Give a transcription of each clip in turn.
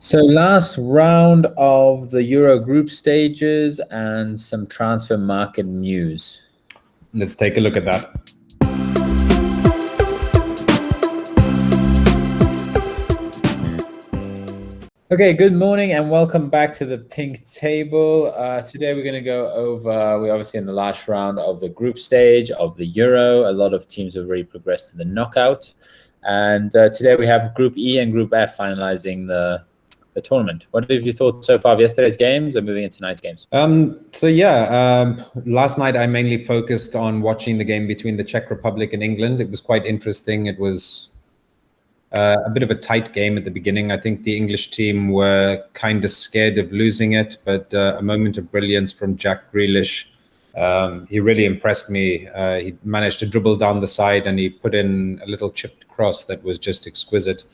So last round of the Euro group stages and some transfer market news. Let's take a look at that. Okay, good morning and welcome back to the Pink Table. Today we're going to go over, we're obviously in the last round of the group stage of the Euro. A lot of teams have already progressed to the knockout. And today we have Group E and Group F finalizing the tournament. What have you thought so far of yesterday's games and moving into tonight's games? Last night I mainly focused on watching the game between the Czech Republic and England. It was quite interesting. It was a bit of a tight game at the beginning. I think the English team were kind of scared of losing it, but a moment of brilliance from Jack Grealish. He really impressed me. He managed to dribble down the side and he put in a little chipped cross that was just exquisite.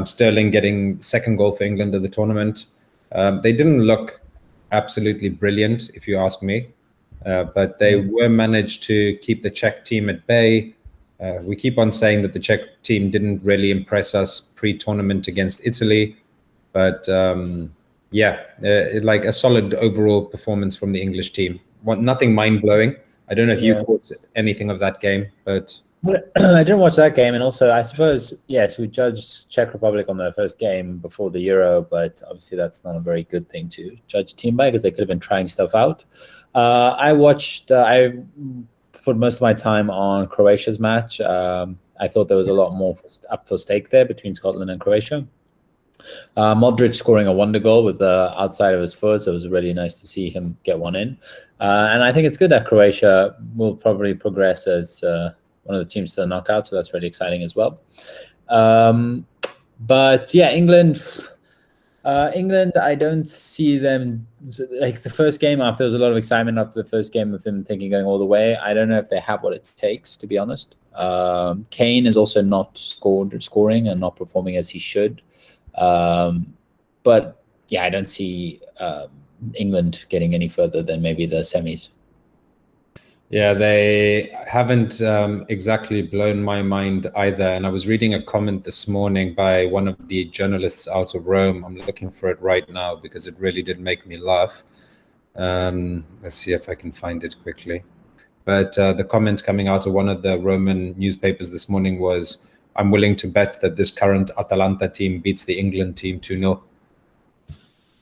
Sterling getting second goal for England of the tournament. They didn't look absolutely brilliant, if you ask me, but they were managed to keep the Czech team at bay. We keep on saying that the Czech team didn't really impress us pre-tournament against Italy, but like a solid overall performance from the English team. Nothing mind-blowing. I don't know if you caught anything of that game, but I didn't watch that game, and also I suppose, yes, we judged Czech Republic on their first game before the Euro, but obviously that's not a very good thing to judge a team by because they could have been trying stuff out. I put most of my time on Croatia's match. I thought there was a lot more up for stake there between Scotland and Croatia. Modric scoring a wonder goal with the outside of his foot, so it was really nice to see him get one in. And I think it's good that Croatia will probably progress as one of the teams to the knockout, so that's really exciting as well. But yeah, England, I don't see them, like the first game after, there was a lot of excitement after the first game with them thinking going all the way. I don't know if they have what it takes, to be honest. Kane is also not scoring and not performing as he should. But yeah, I don't see England getting any further than maybe the semis. Yeah, they haven't exactly blown my mind either. And I was reading a comment this morning by one of the journalists out of Rome. I'm looking for it right now because it really did make me laugh. Let's see if I can find it quickly. But the comment coming out of one of the Roman newspapers this morning was, I'm willing to bet that this current Atalanta team beats the England team 2-0.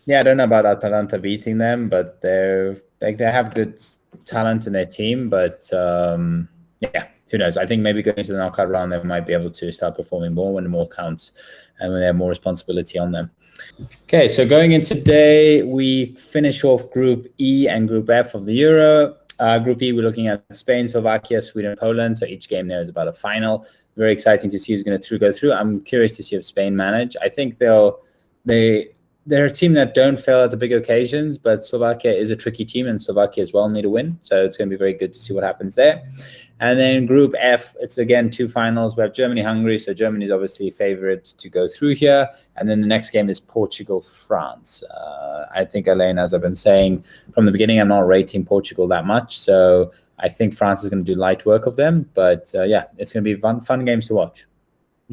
Yeah, I don't know about Atalanta beating them, but they have good talent in their team, but yeah, who knows? I think maybe going to the knockout round, they might be able to start performing more when more counts and when they have more responsibility on them. Okay, so going into today, we finish off Group E and Group F of the Euro. Group E, we're looking at Spain, Slovakia, Sweden, Poland. So each game there is about a final. Very exciting to see who's going to go through. I'm curious to see if Spain manage. I think they're a team that don't fail at the big occasions, but Slovakia is a tricky team, and Slovakia as well need a win. So it's going to be very good to see what happens there. And then Group F, it's again two finals. We have Germany, Hungary. So Germany is obviously favorite to go through here. And then the next game is Portugal, France. I think, Elaine, as I've been saying from the beginning, I'm not rating Portugal that much. So I think France is going to do light work of them. But yeah, it's going to be fun games to watch.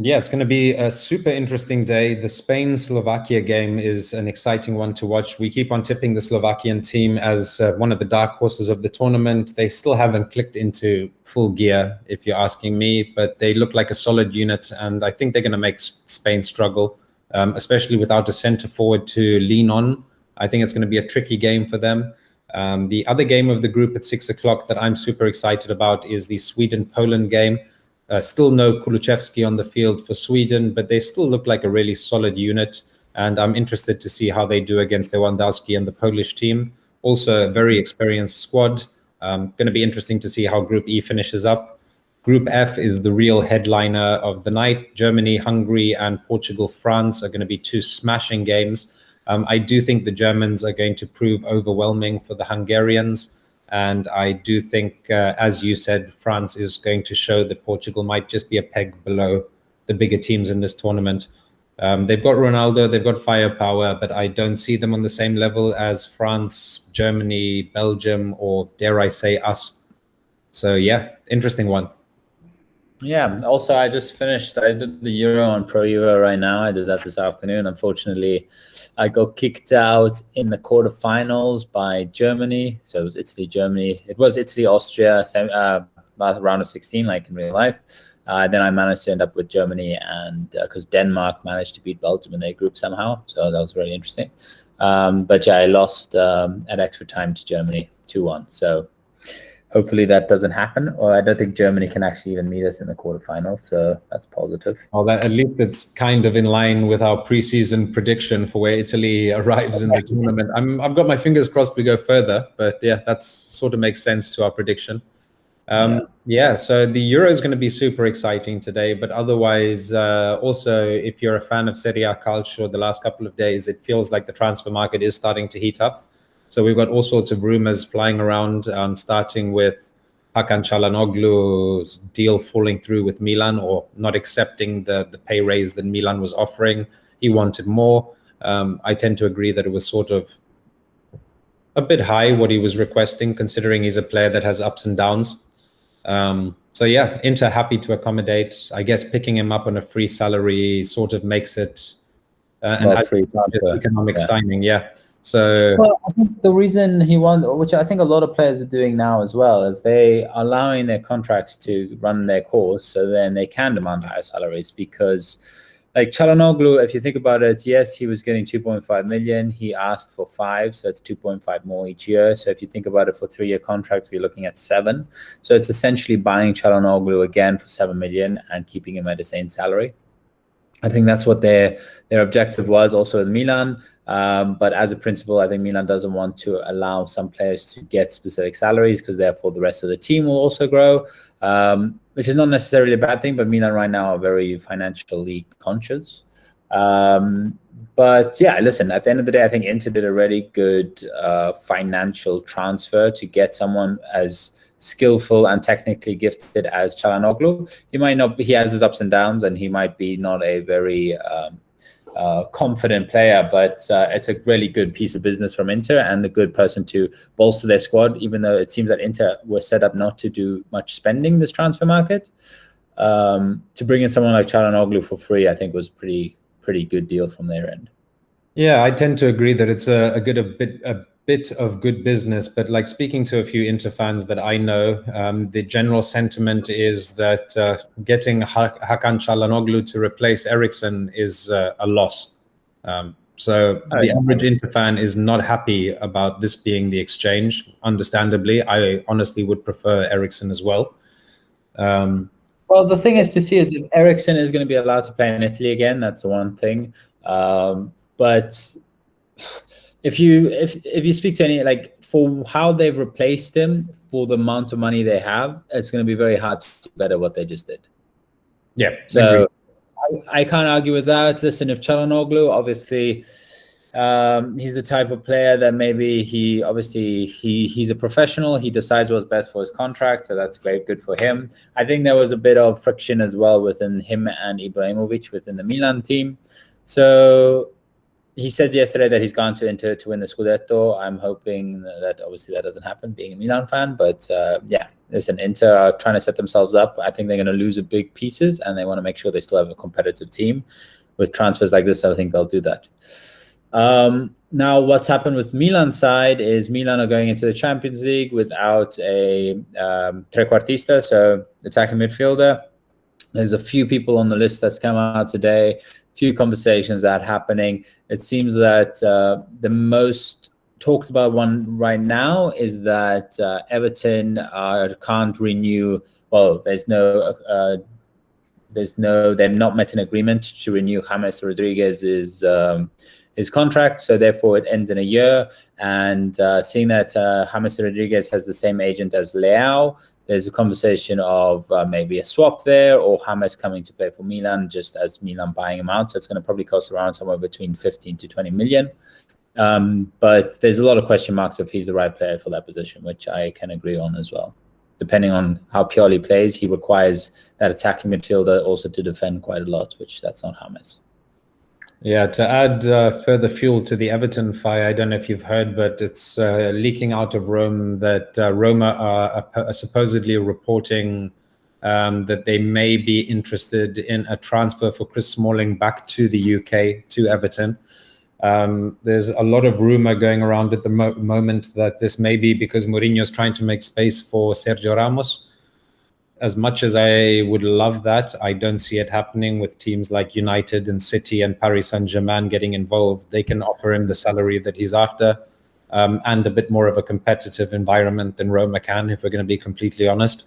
Yeah, it's going to be a super interesting day. The Spain-Slovakia game is an exciting one to watch. We keep on tipping the Slovakian team as one of the dark horses of the tournament. They still haven't clicked into full gear, if you're asking me, but they look like a solid unit, and I think they're going to make Spain struggle, especially without a center forward to lean on. I think it's going to be a tricky game for them. The other game of the group at 6 o'clock that I'm super excited about is the Sweden-Poland game. Still no Kulusevski on the field for Sweden, but they still look like a really solid unit. And I'm interested to see how they do against Lewandowski and the Polish team. Also a very experienced squad. Going to be interesting to see how Group E finishes up. Group F is the real headliner of the night. Germany, Hungary, and Portugal, France are going to be two smashing games. I do think the Germans are going to prove overwhelming for the Hungarians. And I do think, as you said, France is going to show that Portugal might just be a peg below the bigger teams in this tournament. They've got Ronaldo, they've got firepower, but I don't see them on the same level as France, Germany, Belgium, or dare I say us. So yeah, interesting one. Yeah. Also, I just finished. I did the Euro on Pro Euro right now. I did that this afternoon. Unfortunately, I got kicked out in the quarterfinals by Germany. So it was Italy, Germany. It was Italy, Austria, last round of 16, like in real life. Then I managed to end up with Germany, and because Denmark managed to beat Belgium in their group somehow, so that was very interesting. But yeah, I lost at extra time to Germany 2-1. So hopefully that doesn't happen. Or I don't think Germany can actually even meet us in the quarterfinals, so that's positive. Well, that, at least it's kind of in line with our preseason prediction for where Italy arrives in the tournament. I've got my fingers crossed we go further, but yeah, that sort of makes sense to our prediction. Yeah, so the Euro is going to be super exciting today, but otherwise, also, if you're a fan of serieA Calcio, the last couple of days, it feels like the transfer market is starting to heat up. So we've got all sorts of rumors flying around, starting with Hakan Calhanoglu's deal falling through with Milan, or not accepting the pay raise that Milan was offering. He wanted more. I tend to agree that it was sort of a bit high what he was requesting, considering he's a player that has ups and downs. So yeah, Inter happy to accommodate. I guess picking him up on a free salary sort of makes it an Free transfer. economic signing. Yeah. So well, I think the reason he won, which I think a lot of players are doing now as well, is they are allowing their contracts to run their course, so then they can demand higher salaries. Because, like Calhanoglu, if you think about it, yes, he was getting 2.5 million. He asked for 5, so it's 2.5 more each year. So if you think about it, for 3-year contracts, we're looking at 7. So it's essentially buying Calhanoglu again for 7 million and keeping him at the same salary. I think that's what their objective was also with Milan. But as a principle, I think Milan doesn't want to allow some players to get specific salaries, because therefore the rest of the team will also grow, which is not necessarily a bad thing. But Milan right now are very financially conscious. But yeah, listen, at the end of the day, I think Inter did a really good financial transfer to get someone as skillful and technically gifted as Calhanoglu. He might not be, he has his ups and downs, and he might be not a very confident player, but it's a really good piece of business from Inter, and a good person to bolster their squad, even though it seems that Inter were set up not to do much spending this transfer market. To bring in someone like Calhanoglu for free, I think was pretty good deal from their end. Yeah, I tend to agree that it's a bit of good business, but like speaking to a few Inter fans that I know, the general sentiment is that getting Hakan Calhanoglu to replace Eriksen is a loss. So the average Inter fan is not happy about this being the exchange. Understandably, I honestly would prefer Eriksen as well. Well, the thing is to see is if Eriksen is going to be allowed to play in Italy again. That's the one thing. But if you speak to any, like, for how they've replaced him, for the amount of money they have, it's going to be very hard to do better what they just did. Yeah. So I can't argue with that. Listen, if Calhanoglu, obviously, he's the type of player that maybe he's a professional. He decides what's best for his contract, so that's great, good for him. I think there was a bit of friction as well within him and Ibrahimovic within the Milan team. So he said yesterday that he's gone to Inter to win the Scudetto. I'm hoping that obviously that doesn't happen, being a Milan fan. But yeah, listen, Inter are trying to set themselves up. I think they're going to lose a big pieces, and they want to make sure they still have a competitive team. With transfers like this, I think they'll do that. Now, what's happened with Milan's side is Milan are going into the Champions League without a trequartista, so attacking midfielder. There's a few people on the list that's come out today, few conversations that are happening. It seems that the most talked about one right now is that Everton can't renew. Well, they've not met an agreement to renew James Rodriguez's his contract, so therefore it ends in a year. And seeing that James Rodriguez has the same agent as Leao, there's a conversation of maybe a swap there, or James coming to play for Milan, just as Milan buying him out. So it's going to probably cost around somewhere between 15 to 20 million. But there's a lot of question marks if he's the right player for that position, which I can agree on as well. Depending on how Pioli plays, he requires that attacking midfielder also to defend quite a lot, which that's not James. Yeah, to add further fuel to the Everton fire, I don't know if you've heard, but it's leaking out of Rome that Roma are supposedly reporting that they may be interested in a transfer for Chris Smalling back to the UK, to Everton. There's a lot of rumor going around at the moment that this may be because Mourinho's trying to make space for Sergio Ramos. As much as I would love that, I don't see it happening with teams like United and City and Paris Saint-Germain getting involved. They can offer him the salary that he's after, and a bit more of a competitive environment than Roma can, if we're going to be completely honest.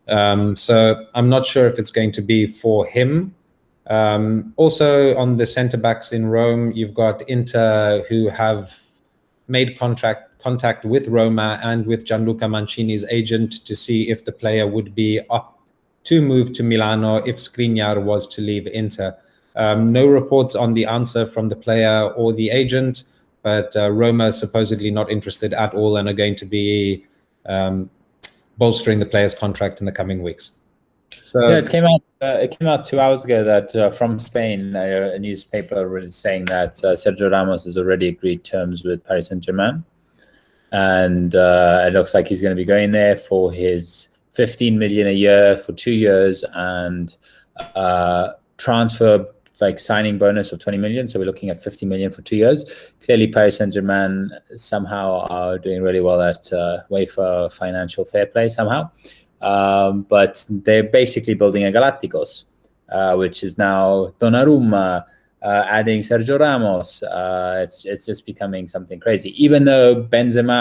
So I'm not sure if it's going to be for him. Also on the centre-backs in Rome, you've got Inter, who have made contact with Roma and with Gianluca Mancini's agent to see if the player would be up to move to Milano if Skriniar was to leave Inter. No reports on the answer from the player or the agent, but Roma is supposedly not interested at all and are going to be bolstering the player's contract in the coming weeks. So yeah, it came out 2 hours ago that from Spain, a newspaper was saying that Sergio Ramos has already agreed terms with Paris Saint-Germain, and it looks like he's going to be going there for his 15 million a year for 2 years and transfer signing bonus of 20 million. So we're looking at 50 million for 2 years. Clearly, Paris Saint-Germain somehow are doing really well at UEFA financial fair play somehow. But they're basically building a Galacticos, which is now Donnarumma, adding Sergio Ramos. It's just becoming something crazy. Even though Mbappe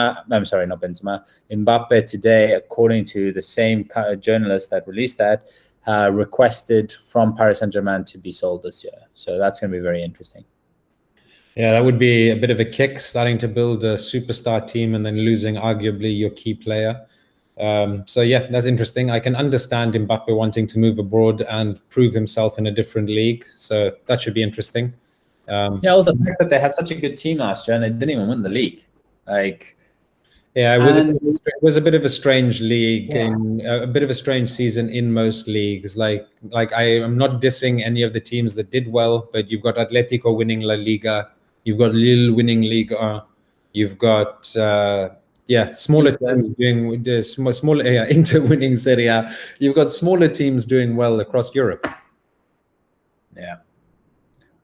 today, according to the same journalist that released that, requested from Paris Saint-Germain to be sold this year. So that's going to be very interesting. Yeah, that would be a bit of a kick, starting to build a superstar team and then losing arguably your key player. So yeah, that's interesting. I can understand Mbappe wanting to move abroad and prove himself in a different league. So that should be interesting. Yeah, also the fact that they had such a good team last year and they didn't even win the league. Yeah, it was a bit of a strange league, a bit of a strange season in most leagues. Like I am not dissing any of the teams that did well, but you've got Atletico winning La Liga, you've got Lille winning Liga, you've got smaller teams doing Inter winning Serie A. You've got smaller teams doing well across Europe. Yeah.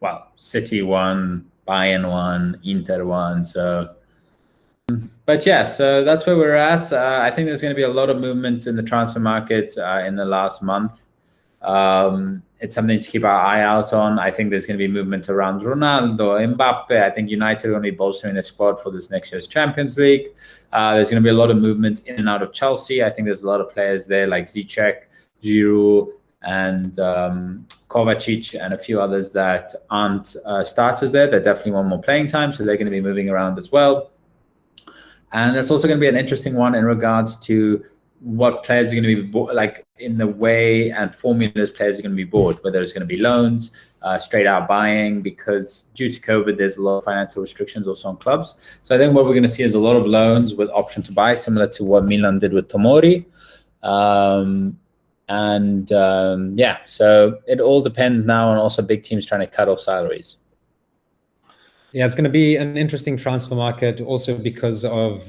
Well, City won, Bayern won, Inter won. So, but yeah, so that's where we're at. I think there's going to be a lot of movement in the transfer market in the last month. It's something to keep our eye out on. I think there's going to be movement around Ronaldo, Mbappe. I think United are going to be bolstering their squad for this next year's Champions League. There's going to be a lot of movement in and out of Chelsea. I think there's a lot of players there like Ziyech, Giroud, and Kovacic, and a few others that aren't starters there. They definitely want more playing time, so they're going to be moving around as well. And that's also going to be an interesting one in regards to what players are going to be in the way and formulas players are going to be bought, whether it's going to be loans, straight out buying, because due to COVID, there's a lot of financial restrictions also on clubs. So I think what we're going to see is a lot of loans with option to buy, similar to what Milan did with Tomori. So it all depends now on also big teams trying to cut off salaries. Yeah, it's going to be an interesting transfer market also because of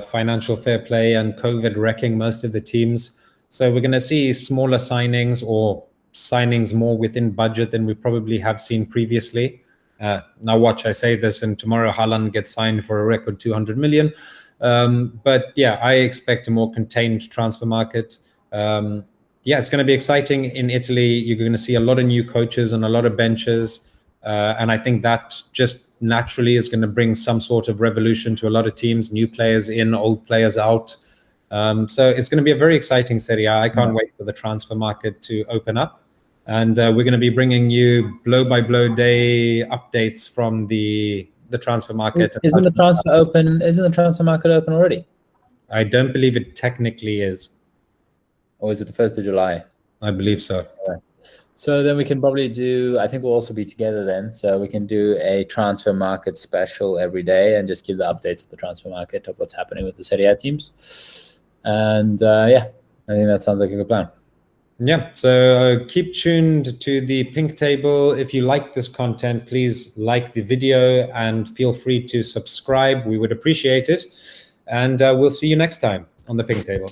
financial fair play and COVID wrecking most of the teams. So we're going to see smaller signings or signings more within budget than we probably have seen previously. Now watch, I say this, and tomorrow Haaland gets signed for a record 200 million. But yeah, I expect a more contained transfer market. It's going to be exciting in Italy. You're going to see a lot of new coaches and a lot of benches. And I think that just naturally is going to bring some sort of revolution to a lot of teams, new players in, old players out. So it's going to be a very exciting Serie A. I can't wait for the transfer market to open up. And we're going to be bringing you blow-by-blow day updates from the transfer market. Isn't the transfer market open already? I don't believe it technically is. Or is it the 1st of July? I believe so. Right. So then we can probably do, I think we'll also be together then. So we can do a transfer market special every day and just give the updates of the transfer market of what's happening with the Serie A teams. And I think that sounds like a good plan. Yeah, so keep tuned to the Pink Table. If you like this content, please like the video and feel free to subscribe. We would appreciate it. And we'll see you next time on the Pink Table.